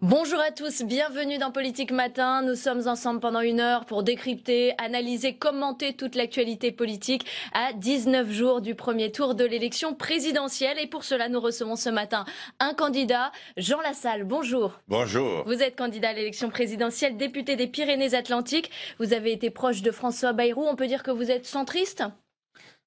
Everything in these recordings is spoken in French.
Bonjour à tous, bienvenue dans Politique Matin. Nous sommes ensemble pendant 1 heure pour décrypter, analyser, commenter toute l'actualité politique à 19 jours du premier tour de l'élection présidentielle. Et pour cela, nous recevons ce matin un candidat, Jean Lassalle. Bonjour. Bonjour. Vous êtes candidat à l'élection présidentielle, député des Pyrénées-Atlantiques. Vous avez été proche de François Bayrou. On peut dire que vous êtes centriste?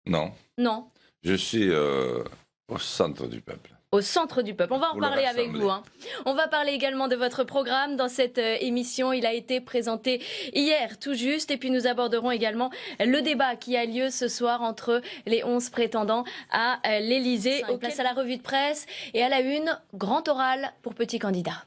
Non. Non. Je suis au centre du peuple. Au centre du peuple. On va en Pour le parler avec rassembler. vous. On va parler également de votre programme. Dans cette émission, il a été présenté hier tout juste. Et puis nous aborderons également le débat qui a lieu ce soir entre les 11 prétendants à l'Élysée. Place à la revue de presse et à la une, grand oral pour petits candidats.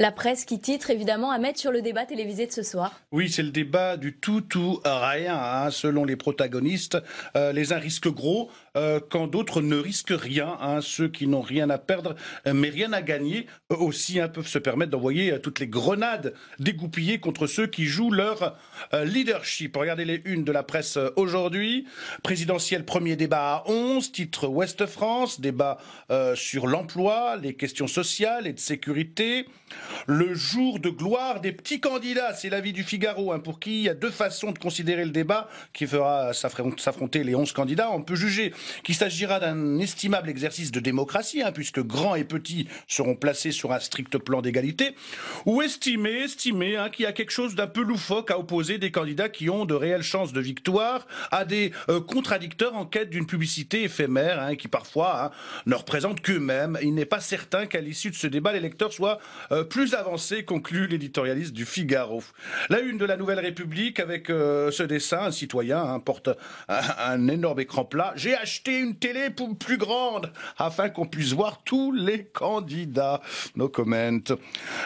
La presse qui titre évidemment à mettre sur le débat télévisé de ce soir. Oui, c'est le débat du tout ou rien, hein, selon les protagonistes. Les uns risquent gros, quand d'autres ne risquent rien. Hein. Ceux qui n'ont rien à perdre, mais rien à gagner, eux aussi peuvent se permettre d'envoyer toutes les grenades dégoupillées contre ceux qui jouent leur leadership. Regardez les unes de la presse aujourd'hui. Présidentiel, premier débat à 11, titre Ouest France, débat sur l'emploi, les questions sociales et de sécurité. Le jour de gloire des petits candidats, c'est l'avis du Figaro, pour qui il y a deux façons de considérer le débat qui fera s'affronter les 11 candidats. On peut juger qu'il s'agira d'un estimable exercice de démocratie, puisque grands et petits seront placés sur un strict plan d'égalité, ou estimer qu'il y a quelque chose d'un peu loufoque à opposer des candidats qui ont de réelles chances de victoire à des contradicteurs en quête d'une publicité éphémère, qui parfois ne représentent qu'eux-mêmes. Il n'est pas certain qu'à l'issue de ce débat, l'électeur soit plus avancé, conclut l'éditorialiste du Figaro. La une de la Nouvelle République avec ce dessin, un citoyen porte un énorme écran plat. J'ai acheté une télé plus grande afin qu'on puisse voir tous les candidats. No comment.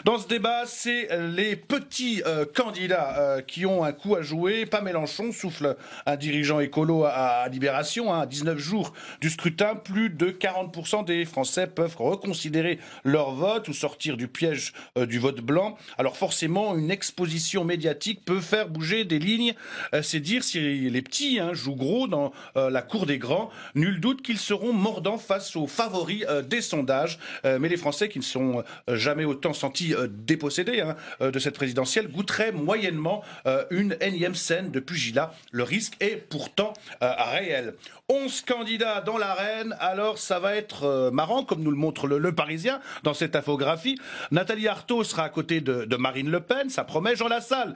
Dans ce débat, c'est les petits candidats qui ont un coup à jouer. Pas Mélenchon, souffle un dirigeant écolo à Libération. À 19 jours du scrutin, plus de 40% des Français peuvent reconsidérer leur vote ou sortir du piège du vote blanc. Alors forcément, une exposition médiatique peut faire bouger des lignes. C'est dire si les petits jouent gros dans la cour des grands. Nul doute qu'ils seront mordants face aux favoris des sondages. Mais les Français qui ne sont jamais autant sentis dépossédés de cette présidentielle goûteraient moyennement une énième scène de pugilat. Le risque est pourtant réel. 11 candidats dans l'arène, alors ça va être marrant, comme nous le montre le Parisien dans cette infographie. Nathalie Arthaud sera à côté de Marine Le Pen, ça promet. Jean Lassalle,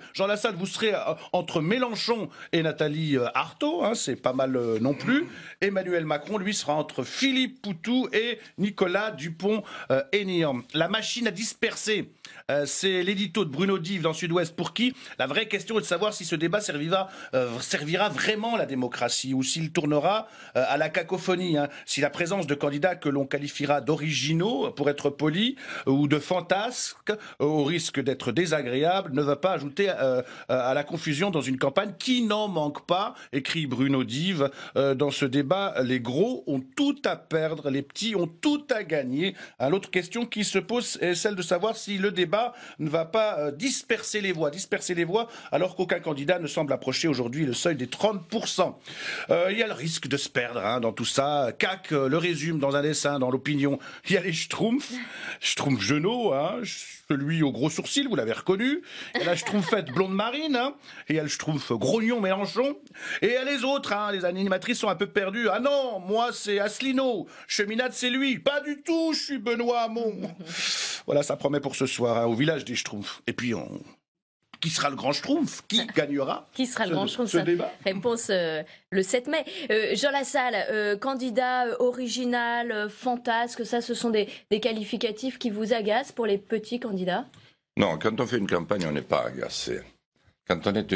vous serez entre Mélenchon et Nathalie Arthaud, c'est pas mal non plus. Emmanuel Macron, lui, sera entre Philippe Poutou et Nicolas Dupont-Aignan. La machine à disperser, c'est l'édito de Bruno Dive dans Sud-Ouest, pour qui la vraie question est de savoir si ce débat servira vraiment la démocratie ou s'il tournera à la cacophonie. Si la présence de candidats que l'on qualifiera d'originaux, pour être poli, ou de fantasques, au risque d'être désagréable, ne va pas ajouter à la confusion dans une campagne qui n'en manque pas, écrit Bruno Dive. Dans ce débat, les gros ont tout à perdre, les petits ont tout à gagner. L'autre question qui se pose est celle de savoir si le débat ne va pas disperser les voix, alors qu'aucun candidat ne semble approcher aujourd'hui le seuil des 30%. Il y a le risque de se perdre dans tout ça. CAC le résume dans un dessin dans l'opinion. Il y a les Schtroumpfs Genot, celui au gros sourcil, vous l'avez reconnu. Il y a la Schtroumpfette blonde Marine, et il y a le Schtroumpf grognon Mélenchon. Et il y a les autres, les animatrices sont un peu perdues. Ah non, moi c'est Asselineau, Cheminade c'est lui. Pas du tout, je suis Benoît Hamon. Voilà, ça promet pour ce soir, au village des Schtroumpfs. Et puis qui sera le grand Schtroumpf? Qui gagnera Qui sera le grand Schtroumpf? Ce débat. Réponse le 7 mai. Jean Lassalle, candidat original, fantasque, ce sont des qualificatifs qui vous agacent pour les petits candidats? Non, quand on fait une campagne, on n'est pas agacé. Quand on est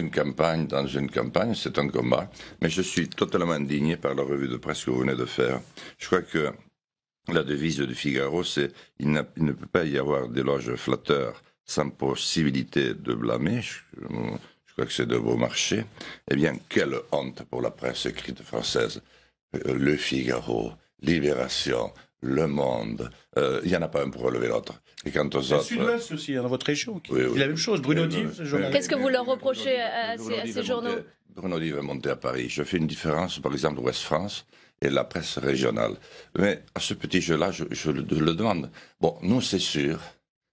dans une campagne, c'est un combat. Mais je suis totalement indigné par la revue de presse que vous venez de faire. Je crois que la devise du Figaro, c'est il ne peut pas y avoir d'éloges flatteurs sans possibilité de blâmer. Je crois que c'est de beau marché. Eh bien, quelle honte pour la presse écrite française. Le Figaro, Libération, Le Monde, il n'y en a pas un pour relever l'autre. Et quant aux autres... Sud-Ouest aussi, dans votre région, qui oui. la même chose. Bruno Dive, Qu'est-ce que vous leur reprochez à ces journaux? Bruno Dive est monté à Paris. Je fais une différence, par exemple, Ouest France et la presse régionale. Mais à ce petit jeu-là, je le demande. Bon, nous, c'est sûr,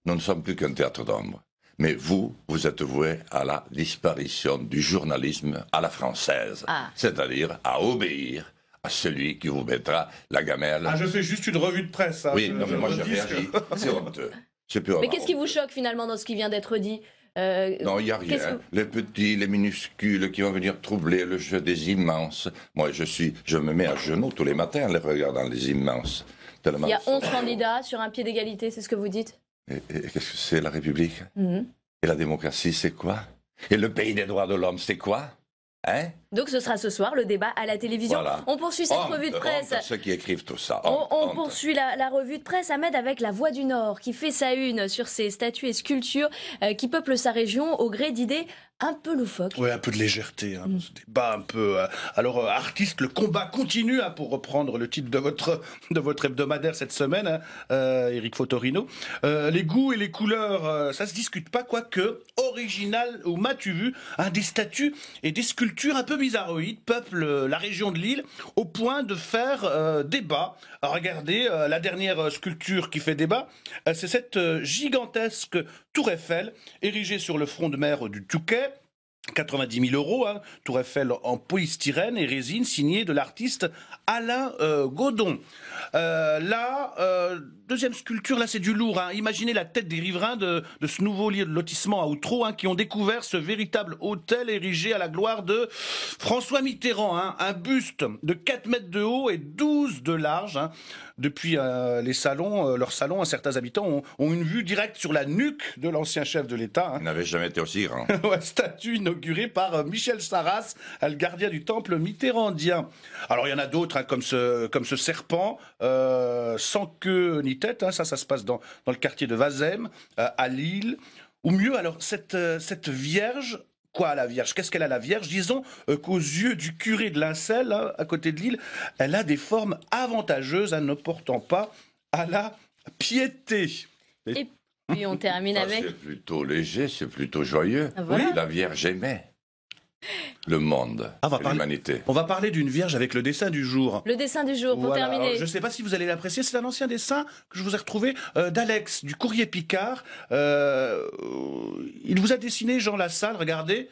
nous ne sommes plus qu'un théâtre d'ombre. Mais vous êtes voué à la disparition du journalisme à la française. C'est-à-dire à obéir à celui qui vous mettra la gamelle. Je fais juste une revue de presse. Hein, oui, non, mais moi j'ai réagi. C'est honteux. Mais qu'est-ce qui vous choque finalement dans ce qui vient d'être dit? Non, il n'y a rien. Les petits, les minuscules qui vont venir troubler le jeu des immenses. Moi, je me mets à genoux tous les matins en les regardant, les immenses. Il y a 11 candidats sur un pied d'égalité, c'est ce que vous dites? Et qu'est-ce que c'est la République? Et la démocratie, c'est quoi? Et le pays des droits de l'homme, c'est quoi? Hein? Donc ce sera ce soir le débat à la télévision. Voilà. On poursuit cette revue de presse. Ceux qui écrivent tout ça. On poursuit la revue de presse, Ahmed, avec La Voix du Nord, qui fait sa une sur ses statues et sculptures qui peuplent sa région au gré d'idées un peu loufoques. Oui, un peu de légèreté, hein, ce débat un peu... Alors, artistes, le combat continue, hein, pour reprendre le titre de votre hebdomadaire cette semaine, hein, Éric Fotorino. Les goûts et les couleurs, ça se discute pas, quoique original, ou m'as-tu vu, hein, des statues et des sculptures un peu bizarroïdes peuplent la région de Lille au point de faire débat. Alors, regardez, la dernière sculpture qui fait débat, c'est cette gigantesque tour Eiffel érigée sur le front de mer du Touquet. 90 000 €, hein, tour Eiffel en polystyrène et résine, signée de l'artiste Alain Godon. Deuxième sculpture, là c'est du lourd. Hein. Imaginez la tête des riverains de ce nouveau lotissement à Outreau, hein, qui ont découvert ce véritable hôtel érigé à la gloire de François Mitterrand. Hein. Un buste de 4 mètres de haut et 12 de large. Hein. Depuis leurs salons, certains habitants ont une vue directe sur la nuque de l'ancien chef de l'État. Hein. Il n'avait jamais été aussi grand. Statue inaugurée par Michel Sarras, le gardien du temple mitterrandien. Alors il y en a d'autres, hein, comme ce serpent, sans queue ni tête. Hein, ça se passe dans le quartier de Vazem, à Lille. Ou mieux, alors cette vierge. Quoi, la Vierge? Qu'est-ce qu'elle a, la Vierge? Disons qu'aux yeux du curé de Lincel, hein, à côté de Lille, elle a des formes avantageuses, hein, ne portant pas à la piété. Et puis on termine avec... C'est plutôt léger, c'est plutôt joyeux. Voilà. Oui, la Vierge aimait le monde et l'humanité. On va parler d'une Vierge avec le dessin du jour. Le dessin du jour, pour terminer. Alors, je ne sais pas si vous allez l'apprécier, c'est un ancien dessin que je vous ai retrouvé d'Alex, du Courrier Picard. Il vous a dessiné Jean Lassalle, regardez,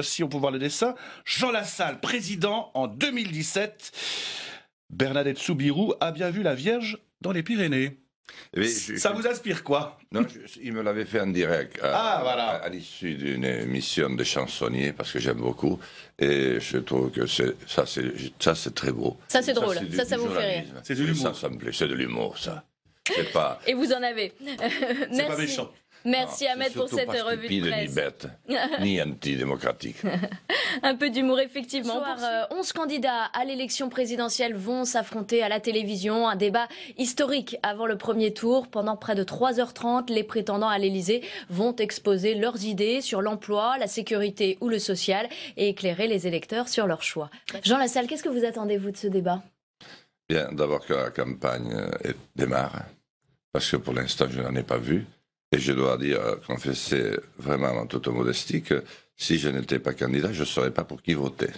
si on peut voir le dessin. Jean Lassalle, président en 2017. Bernadette Soubirous a bien vu la Vierge dans les Pyrénées. Ça vous inspire quoi? Non, il me l'avait fait en direct voilà. à l'issue d'une émission de chansonniers, parce que j'aime beaucoup, et je trouve que ça c'est très beau. Ça c'est drôle, ça vous fait rire. C'est de l'humour. Ça me plaît, c'est de l'humour, ça. C'est pas... Et vous en avez. C'est pas méchant. Merci Ahmed pour cette revue de presse. Ni bête, ni antidémocratique. Un peu d'humour, effectivement. Ce soir, 11 candidats à l'élection présidentielle vont s'affronter à la télévision. Un débat historique avant le premier tour. Pendant près de 3h30, les prétendants à l'Élysée vont exposer leurs idées sur l'emploi, la sécurité ou le social et éclairer les électeurs sur leurs choix. Jean Lassalle, qu'est-ce que vous attendez, vous, de ce débat? Bien, d'abord que la campagne démarre, parce que pour l'instant, je n'en ai pas vu. Et je dois confesser vraiment en toute modestie que si je n'étais pas candidat, je ne saurais pas pour qui voter.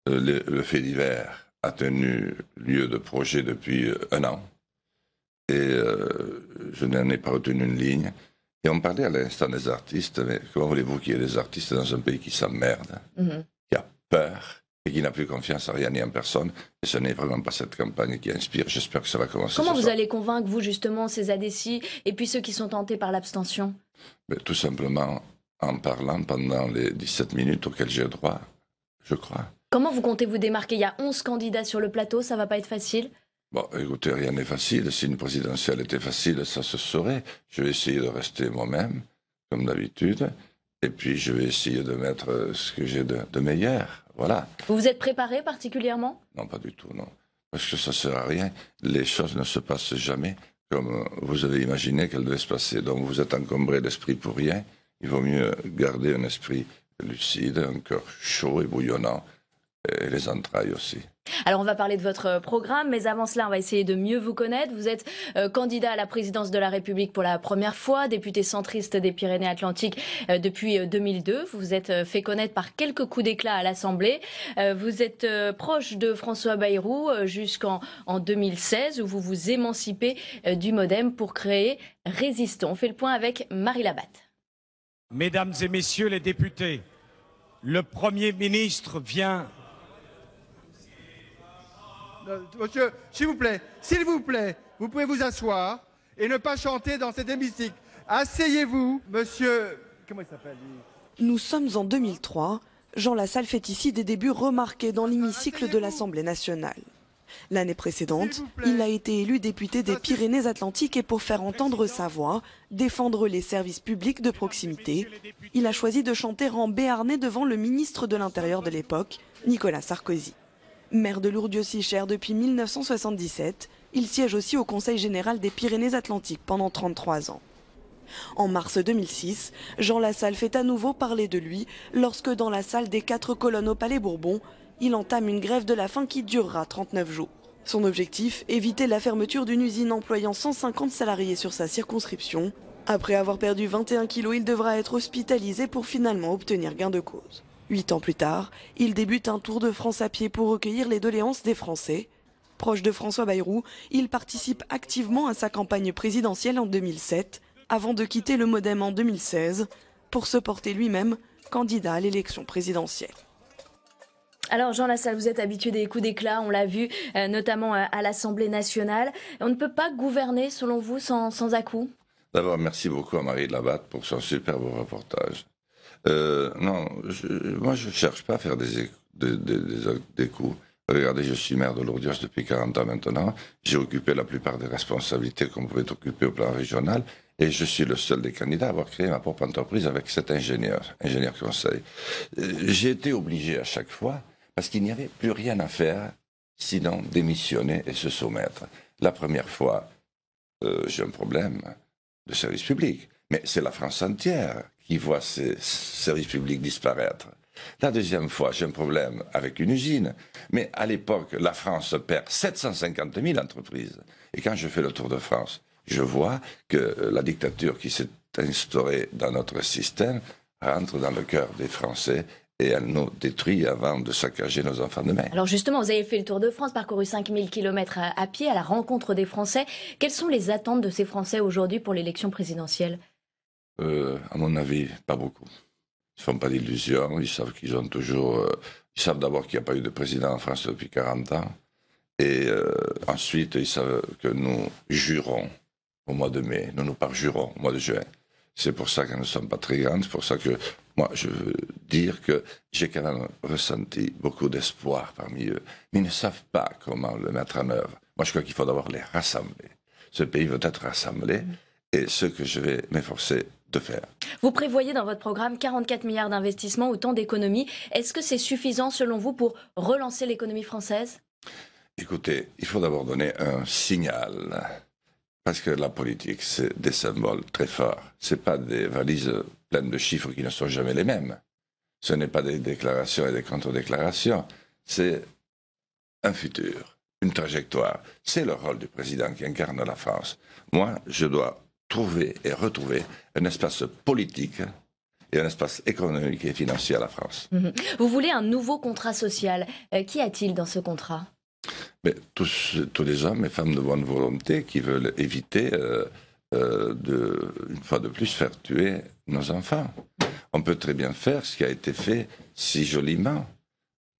Le fait divers a tenu lieu de projet depuis 1 an. Et je n'en ai pas retenu une ligne. Et on parlait à l'instant des artistes, mais comment voulez-vous qu'il y ait des artistes dans un pays qui s'emmerde, qui a peur et qui n'a plus confiance en rien ni en personne? Et ce n'est vraiment pas cette campagne qui inspire. J'espère que ça va commencer. Comment vous allez convaincre, vous, justement, ces indécis et puis ceux qui sont tentés par l'abstention? Tout simplement en parlant pendant les 17 minutes auxquelles j'ai droit, je crois. Comment vous comptez vous démarquer? Il y a 11 candidats sur le plateau, ça va pas être facile? Bon, écoutez, rien n'est facile. Si une présidentielle était facile, ça se saurait. Je vais essayer de rester moi-même, comme d'habitude. Et puis, je vais essayer de mettre ce que j'ai de meilleur. Voilà. Vous vous êtes préparé particulièrement? Non, pas du tout, non. Parce que ça ne sert à rien. Les choses ne se passent jamais comme vous avez imaginé qu'elles devaient se passer. Donc, vous êtes encombré d'esprit pour rien. Il vaut mieux garder un esprit lucide, un cœur chaud et bouillonnant, et les entrailles aussi. Alors on va parler de votre programme, mais avant cela, on va essayer de mieux vous connaître. Vous êtes candidat à la présidence de la République pour la première fois, député centriste des Pyrénées-Atlantiques depuis 2002. Vous vous êtes fait connaître par quelques coups d'éclat à l'Assemblée. Vous êtes proche de François Bayrou jusqu'en 2016, où vous vous émancipez du MoDem pour créer Résistons. On fait le point avec Marie Labatte. Mesdames et messieurs les députés, le Premier ministre vient... Monsieur, s'il vous plaît, vous pouvez vous asseoir et ne pas chanter dans cet hémicycle. Asseyez-vous, monsieur... Comment il s'appelle lui ? Nous sommes en 2003. Jean Lassalle fait ici des débuts remarqués dans l'hémicycle de l'Assemblée nationale. L'année précédente, il a été élu député des Pyrénées-Atlantiques et pour faire entendre sa voix, défendre les services publics de proximité, il a choisi de chanter en béarnais devant le ministre de l'Intérieur de l'époque, Nicolas Sarkozy. Maire de Lourdes-Sichère depuis 1977, il siège aussi au Conseil général des Pyrénées-Atlantiques pendant 33 ans. En mars 2006, Jean Lassalle fait à nouveau parler de lui lorsque dans la salle des 4 colonnes au Palais Bourbon, il entame une grève de la faim qui durera 39 jours. Son objectif, éviter la fermeture d'une usine employant 150 salariés sur sa circonscription. Après avoir perdu 21 kilos, il devra être hospitalisé pour finalement obtenir gain de cause. 8 ans plus tard, il débute un tour de France à pied pour recueillir les doléances des Français. Proche de François Bayrou, il participe activement à sa campagne présidentielle en 2007, avant de quitter le MoDem en 2016, pour se porter lui-même candidat à l'élection présidentielle. Alors Jean Lassalle, vous êtes habitué des coups d'éclat, on l'a vu, notamment à l'Assemblée nationale. On ne peut pas gouverner, selon vous, sans à-coups ? D'abord, merci beaucoup à Marie Labatte pour son superbe reportage. Non, moi je ne cherche pas à faire des coups. Regardez, je suis maire de Lourdes depuis 40 ans maintenant. J'ai occupé la plupart des responsabilités qu'on pouvait occuper au plan régional. Et je suis le seul des candidats à avoir créé ma propre entreprise avec cet ingénieur conseil. J'ai été obligé à chaque fois, parce qu'il n'y avait plus rien à faire, sinon démissionner et se soumettre. La première fois, j'ai un problème de service public. Mais c'est la France entière qui voit ces services publics disparaître. La deuxième fois, j'ai un problème avec une usine. Mais à l'époque, la France perd 750 000 entreprises. Et quand je fais le tour de France, je vois que la dictature qui s'est instaurée dans notre système rentre dans le cœur des Français et elle nous détruit avant de saccager nos enfants demain. Alors justement, vous avez fait le tour de France, parcouru 5000 km à pied à la rencontre des Français. Quelles sont les attentes de ces Français aujourd'hui pour l'élection présidentielle ? À mon avis, pas beaucoup. Ils ne font pas d'illusions, ils savent qu'ils ont toujours... ils savent d'abord qu'il n'y a pas eu de président en France depuis 40 ans. Et ensuite, ils savent que nous jurons au mois de mai, nous nous parjurons au mois de juin. C'est pour ça que nous ne sommes pas très grands, c'est pour ça que moi je veux dire que j'ai quand même ressenti beaucoup d'espoir parmi eux. Mais ils ne savent pas comment le mettre en œuvre. Moi je crois qu'il faut d'abord les rassembler. Ce pays veut être rassemblé et ce que je vais m'efforcer de faire. Vous prévoyez dans votre programme 44 milliards d'investissements, autant d'économies. Est-ce que c'est suffisant selon vous pour relancer l'économie française ? Écoutez, il faut d'abord donner un signal. Parce que la politique, c'est des symboles très forts. Ce n'est pas des valises pleines de chiffres qui ne sont jamais les mêmes. Ce n'est pas des déclarations et des contre-déclarations. C'est un futur, une trajectoire. C'est le rôle du président qui incarne la France. Moi, je dois trouver et retrouver un espace politique et un espace économique et financier à la France. Vous voulez un nouveau contrat social. Qu'y a-t-il dans ce contrat ? Mais tous les hommes et femmes de bonne volonté qui veulent éviter une fois de plus faire tuer nos enfants. On peut très bien faire ce qui a été fait si joliment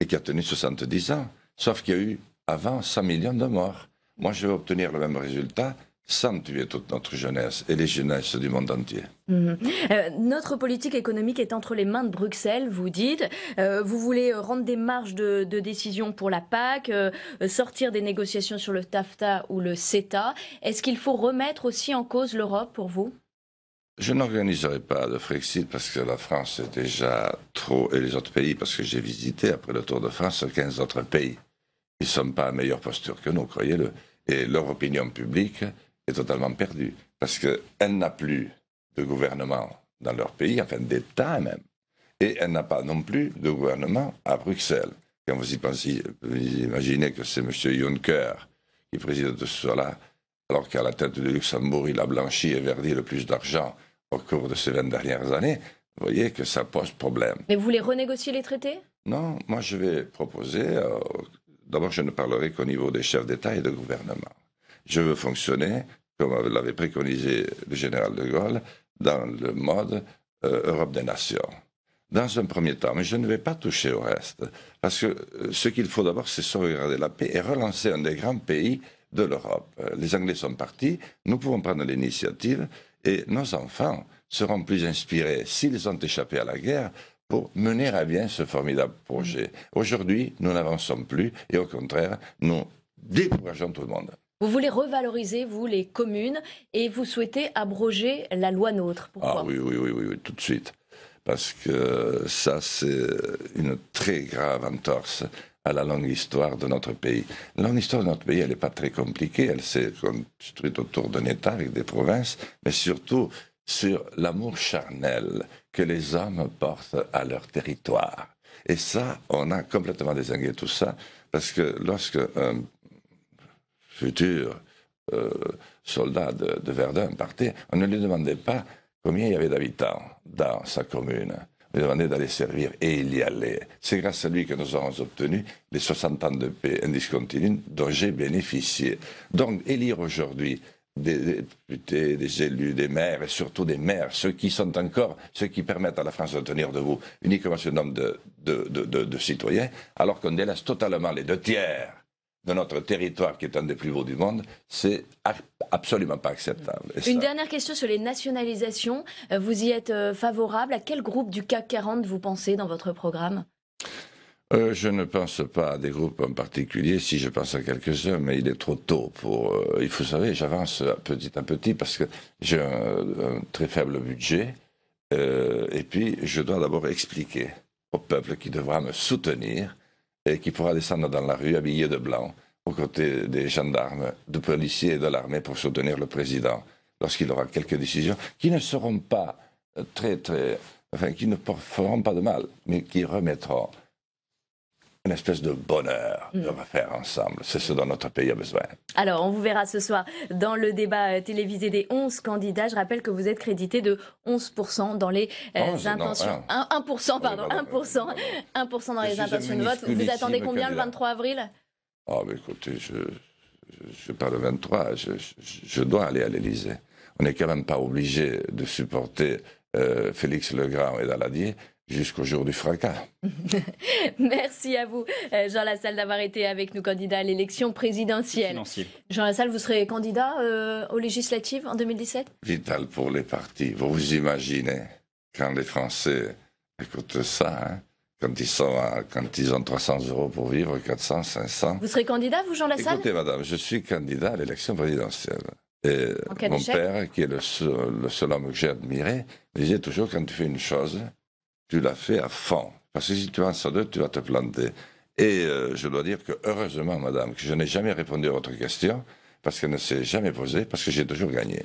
et qui a tenu 70 ans, sauf qu'il y a eu avant 100 millions de morts. Moi, je veux obtenir le même résultat sans tuer toute notre jeunesse et les jeunesses du monde entier. Notre politique économique est entre les mains de Bruxelles, vous dites. Vous voulez rendre des marges de décision pour la PAC, sortir des négociations sur le TAFTA ou le CETA. Est-ce qu'il faut remettre aussi en cause l'Europe pour vous ? Je n'organiserai pas de Frexit parce que la France est déjà trop, et les autres pays, parce que j'ai visité après le Tour de France 15 autres pays. Ils ne sont pas à meilleure posture que nous, croyez-le. Et leur opinion publique est totalement perdue, parce qu'elle n'a plus de gouvernement dans leur pays, enfin d'État même, et elle n'a pas non plus de gouvernement à Bruxelles. quand vous y pensez, vous imaginez que c'est M. Juncker qui préside tout cela, alors qu'à la tête du Luxembourg, il a blanchi et verdi le plus d'argent au cours de ces 20 dernières années, vous voyez que ça pose problème. Mais vous voulez renégocier les traités? Non, moi je vais proposer, d'abord je ne parlerai qu'au niveau des chefs d'État et de gouvernement. Je veux fonctionner, comme l'avait préconisé le général de Gaulle, dans le mode Europe des nations. Dans un premier temps, mais je ne vais pas toucher au reste, parce que ce qu'il faut d'abord, c'est sauvegarder la paix et relancer un des grands pays de l'Europe. Les Anglais sont partis, nous pouvons prendre l'initiative, et nos enfants seront plus inspirés, s'ils ont échappé à la guerre, pour mener à bien ce formidable projet. Aujourd'hui, nous n'avançons plus, et au contraire, nous décourageons tout le monde. Vous voulez revaloriser, vous, les communes, et vous souhaitez abroger la loi NOTRe. Pourquoi? Ah oui, tout de suite. Parce que ça, c'est une très grave entorse à la longue histoire de notre pays. La longue histoire de notre pays, elle n'est pas très compliquée. Elle s'est construite autour d'un État avec des provinces, mais surtout sur l'amour charnel que les hommes portent à leur territoire. Et ça, on a complètement dézingué tout ça, parce que lorsque un futur soldat de Verdun partait, on ne lui demandait pas combien il y avait d'habitants dans sa commune. On lui demandait d'aller servir, et il y allait. C'est grâce à lui que nous aurons obtenu les 60 ans de paix indiscontinue dont j'ai bénéficié. Donc, élire aujourd'hui des députés, des élus, des maires, et surtout des maires, ceux qui sont encore, ceux qui permettent à la France de tenir debout uniquement ce nombre de citoyens, alors qu'on délaisse totalement les 2/3 de notre territoire, qui est un des plus beaux du monde, c'est absolument pas acceptable. Une dernière question sur les nationalisations. Vous y êtes favorable? À quel groupe du CAC 40 vous pensez dans votre programme? Je ne pense pas à des groupes en particulier, si je pense à quelques-uns, mais il est trop tôt pour... il faut savoir, j'avance petit à petit parce que j'ai un très faible budget, et puis je dois d'abord expliquer au peuple qui devra me soutenir et qui pourra descendre dans la rue habillé de blanc, aux côtés des gendarmes, de policiers et de l'armée pour soutenir le président, lorsqu'il aura quelques décisions qui ne seront pas qui ne feront pas de mal, mais qui remettront une espèce de bonheur de refaire ensemble. C'est ce dont notre pays a besoin. Alors, on vous verra ce soir dans le débat télévisé des 11 candidats. Je rappelle que vous êtes crédité de 11% dans les intentions... 1%, pardon, 1% dans les intentions de vote. Vous attendez combien le 23 avril? Ah, mais écoutez, je parle le 23, je dois aller à l'Élysée. On n'est quand même pas obligé de supporter Félix Legrand et Daladier jusqu'au jour du fracas. Merci à vous, Jean Lassalle, d'avoir été avec nous, candidat à l'élection présidentielle. Jean Lassalle, vous serez candidat aux législatives en 2017? Vital pour les partis. Vous vous imaginez, quand les Français écoutent ça, hein, quand ils ont 300 € pour vivre, 400, 500... Vous serez candidat, vous, Jean Lassalle? Écoutez, madame, je suis candidat à l'élection présidentielle. Et mon père, qui est le seul homme que j'ai admiré, me disait toujours, quand tu fais une chose, tu l'as fait à fond. Parce que si tu avances à deux, tu vas te planter. Et je dois dire que, heureusement, madame, que je n'ai jamais répondu à votre question, parce qu'elle ne s'est jamais posée, parce que j'ai toujours gagné.